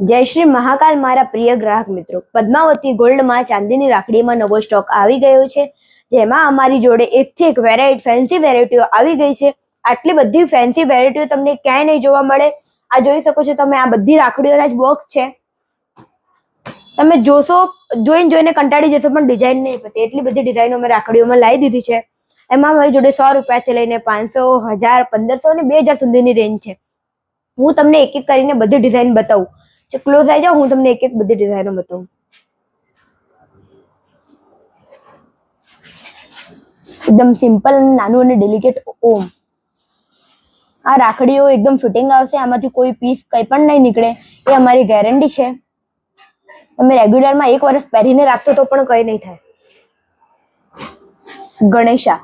જય શ્રી મહાકાલ મારા પ્રિય ગ્રાહક મિત્રો, પદ્માવતી ગોલ્ડમાં ચાંદીની રાખડીમાં નવો સ્ટોક આવી ગયો છે, જેમાં અમારી જોડે એકથી એક ફેન્સી વેરાયટીઓ આવી ગઈ છે। આટલી બધી ફેન્સી વેરાયટીઓ તમને ક્યાંય નહીં જોવા મળે। આ જોઈ શકો છો તમે, આ બધી રાખડીઓના જ બોક્સ છે। તમે જોશો, જોઈને કંટાળી જશો, પણ ડિઝાઇન નહીં પતે એટલી બધી ડિઝાઇનો અમે રાખડીઓમાં લાવી દીધી છે। એમાં અમારી જોડે 100 રૂપિયાથી લઈને 500, 1000, 1500 અને 2000 સુધીની રેન્જ છે। હું તમને એક એક કરીને બધી ડિઝાઇન બતાવું। જો ક્લોઝ આવી જાઓ, હું તમને એક એક બધી ડિઝાઇનો બતાવું। એકદમ સિમ્પલ અને નાનું અને ડેલિકેટ ઓમ। આ રાખડીઓ એકદમ ફિટિંગ આવશે, આમાંથી કોઈ પીસ કંઈ પણ નહીં નીકળે, એ અમારી ગેરંટી છે। તમે રેગ્યુલરમાં 1 વર્ષ પહેરીને રાખશો તો પણ કંઈ નહીં થાય। ગણેશા,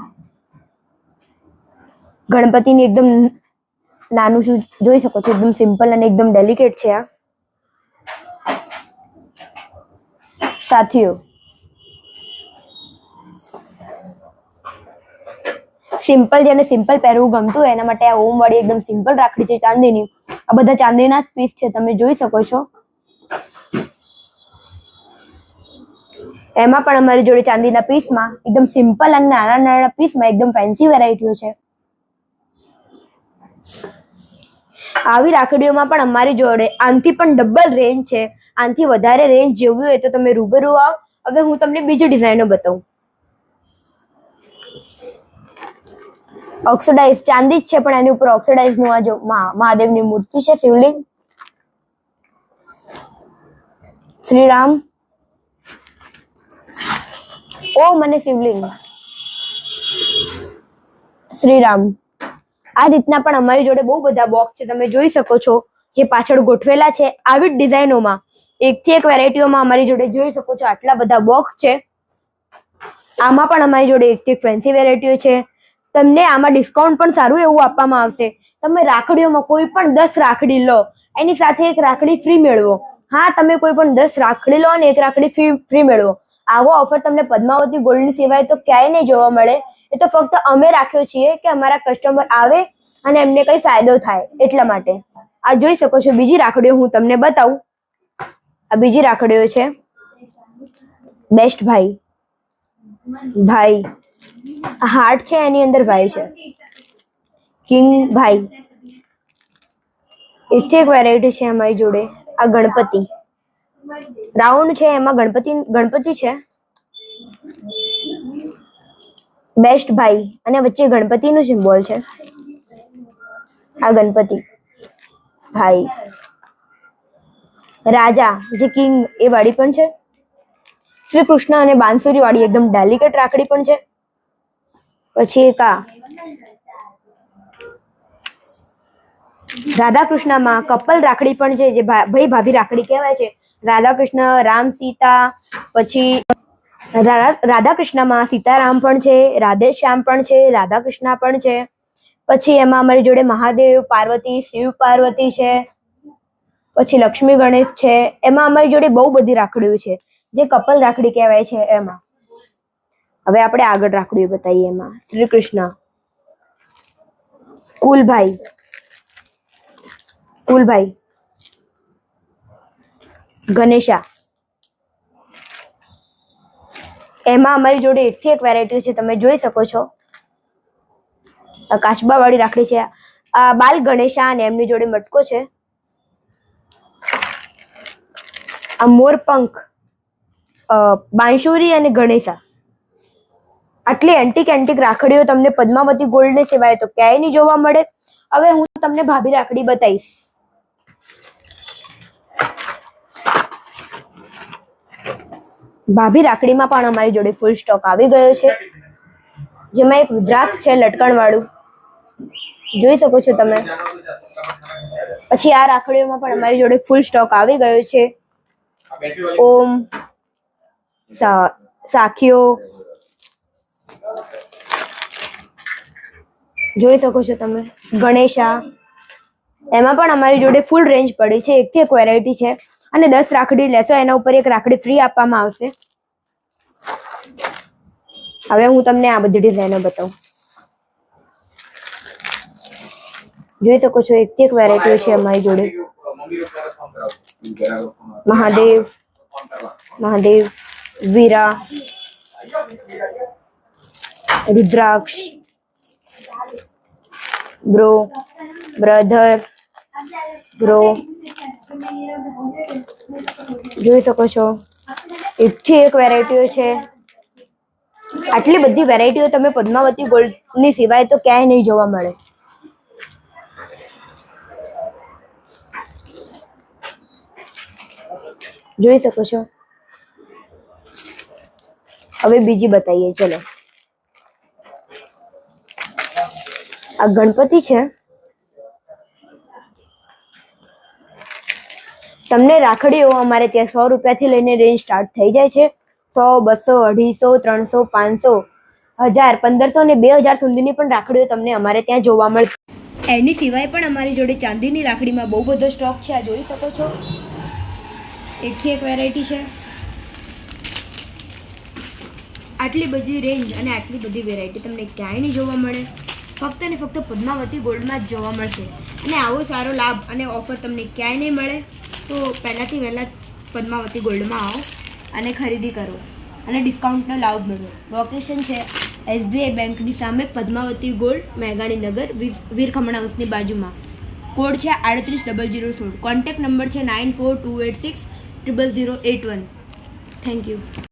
ગણપતિની એકદમ નાનું શું જોઈ શકો છો, એકદમ સિમ્પલ અને એકદમ ડેલિકેટ છે। આ સાથીઓ, સિમ્પલ, જેને સિમ્પલ પહેરવું ગમતું હોય એના માટે આ ઓમ વાળી એકદમ સિમ્પલ રાખડી છે ચાંદીની। આ બધા ચાંદીના જ પીસ છે, તમે જોઈ શકો છો। એમાં પણ અમારી જોડે ચાંદીના પીસમાં એકદમ સિમ્પલ અને નાના નાના પીસમાં એકદમ ફેન્સી વેરાયટીઓ છે। આવી રાખડીઓમાં પણ અમારી જોડે આનથી પણ ડબલ રેન્જ છે। આનથી વધારે રેન્જ જેવી હોય તો તમે રૂબરૂ આવો। હવે હું તમને બીજી ડિઝાઇનો બતાવું। ઓક્સિડાઇઝ ચાંદી જ છે, પણ એની ઉપર ઓક્સિડાઇઝ નું આ જો મહાદેવની મૂર્તિ છે, શિવલિંગ, શ્રીરામ, ઓમ અને શિવલિંગ, શ્રીરામ। આ રીતના પણ અમારી જોડે બહુ બધા બોક્સ છે, તમે જોઈ શકો છો, જે પાછળ ગોઠવેલા છે। આવી જ ડિઝાઇનોમાં એકથી એક વેરાયટીઓમાં અમારી જોડે જોઈ શકો છો આટલા બધા બોક્સ છે। આમાં પણ અમારી જોડે એકથી એક ફેન્સી વેરાયટીઓ છે। તમને આમાં ડિસ્કાઉન્ટ પણ સારું એવું આપવામાં આવશે। તમે રાખડીઓમાં કોઈ પણ 10 રાખડી લો, એની સાથે એક રાખડી ફ્રી મેળવો। હા, તમે કોઈ પણ 10 રાખડી લો અને એક રાખડી ફ્રી મેળવો। આવો ઓફર તમને પદ્માવતી ગોલ્ડની સિવાય તો ક્યાંય નહીં જોવા મળે। એ તો ફક્ત અમે રાખ્યો છીએ કે અમારા કસ્ટમર આવે અને એમને કંઈ ફાયદો થાય એટલા માટે। આ જોઈ શકો છો બીજી રાખડીઓ હું તમને બતાવું। આ બીજી રાખડીઓ છે, બેસ્ટ ભાઈ, ભાઈ હાર્ટ છે, એની અંદર ભાઈ છે, કિંગ ભાઈ। એકથી એક વેરાયટી છે અમારી જોડે। આ ગણપતિ રાઉન્ડ છે, એમાં ગણપતિ છે, બેસ્ટ ભાઈ, અને વચ્ચે ગણપતિનું સિમ્બોલ છે। આ ગણપતિ ભાઈ, રાજા જે કિંગ એ વાળી પણ છે, શ્રી કૃષ્ણ અને બાંસુરી વાળી એકદમ ડેલિકેટ રાખડી પણ છે। પછી એક આ રાધા કૃષ્ણમાં કપલ રાખડી પણ છે, જે ભાઈ ભાભી રાખડી કહેવાય છે। રાધા કૃષ્ણ, રામ સીતા, પછી રાધા કૃષ્ણમાં સીતારામ પણ છે, રાધે શ્યામ પણ છે, રાધા કૃષ્ણ પણ છે। પછી એમાં અમારી જોડે મહાદેવ, પાર્વતી, શિવ પાર્વતી છે, પછી લક્ષ્મી ગણેશ છે। એમાં અમારી જોડે બહુ બધી રાખડીઓ છે, જે કપલ રાખડી કહેવાય છે એમાં। હવે આપણે આગળ રાખડીઓ બતાવીએ। એમાં શ્રી કૃષ્ણ, કુલભાઈ, ગણેશા। એમાં અમારી જોડે એકથી એક વેરાયટી છે, તમે જોઈ શકો છો। આ કાચબા વાળી રાખડી છે। આ બાલ ગણેશા અને એમની જોડે મટકો છે। આ મોરપંખ, બાંસુરી અને ગણેશા। આટલી એન્ટિક રાખડીઓ તમને પદ્માવતી ગોલ્ડ સિવાય તો ક્યાંય નહીં જોવા મળે। હવે હું તમને ભાભી રાખડી બતાવીશ। ભાભી રાખડીમાં પણ અમારી જોડે ફૂલ સ્ટોક આવી ગયો છે, જેમાં એક રુદ્રાક્ષ છે લટકણ વાળું, જોઈ શકો છો તમે। પછી આ રાખડીઓમાં પણ અમારી જોડે ફૂલ સ્ટોક આવી ગયો છે। ઓમ, સાખીઓ, જોઈ શકો છો તમે, ગણેશા। એમાં પણ અમારી જોડે ફૂલ રેન્જ પડી છે, એકથી એક વેરાયટી છે, અને 10 રાખડી લેશો એના ઉપર એક રાખડી ફ્રી આપવામાં આવશે। હવે હું તમને આ બધી ડિઝાઇનો બતાવું। જોઈ શકો છો એકથી એક વેરાયટીઓ છે અમારી જોડે। મહાદેવ, મહાદેવ, વીરા, રુદ્રાક્ષ, બ્રો, બ્રધર, બ્રો, જોઈ શકો છો એકથી એક વેરાયટીઓ છે. આટલી બધી વેરાયટીઓ તમે પદ્માવતી ગોલ્ડની સિવાય તો ક્યાંય નહીં જોવા મળે. જોઈ શકો છો. હવે બીજી બતાવીએ. ચલો, આ ગણપતિ છે. તમને રાખડીઓ અમારે ત્યાં 100 રૂપિયાથી લઈને રેન્જ સ્ટાર્ટ થઈ જાય છે. 100, 200, 250, 300, 500, 1000, 1500 અને 2000 સુધીની પણ રાખડીઓ તમને અમારે ત્યાં જોવા મળશે. એની સિવાય પણ અમારી જોડે ચાંદીની રાખડીમાં બહુ બધો સ્ટોક છે. આ જોઈ શકો છો, એકથી એક વેરાયટી છે. આટલી બધી રેન્જ અને આટલી બધી વેરાયટી તમને ક્યાંય નહીં જોવા મળે. ફક્ત ને ફક્ત પદ્માવતી ગોલ્ડમાં જ જોવા મળશે. અને આવો સારો લાભ અને ઓફર તમને ક્યાંય નહીં મળે. તો પહેલાંથી વહેલા પદ્માવતી ગોલ્ડમાં આવો અને ખરીદી કરો અને ડિસ્કાઉન્ટનો લાભ મેળવો. લોકેશન છે SBI બેંકની સામે, પદ્માવતી ગોલ્ડ, મેઘાણીનગર, વીરખમણ હાઉસની બાજુમાં. કોડ છે 380016. કોન્ટેક્ટ નંબર છે 9428600081. Thank you.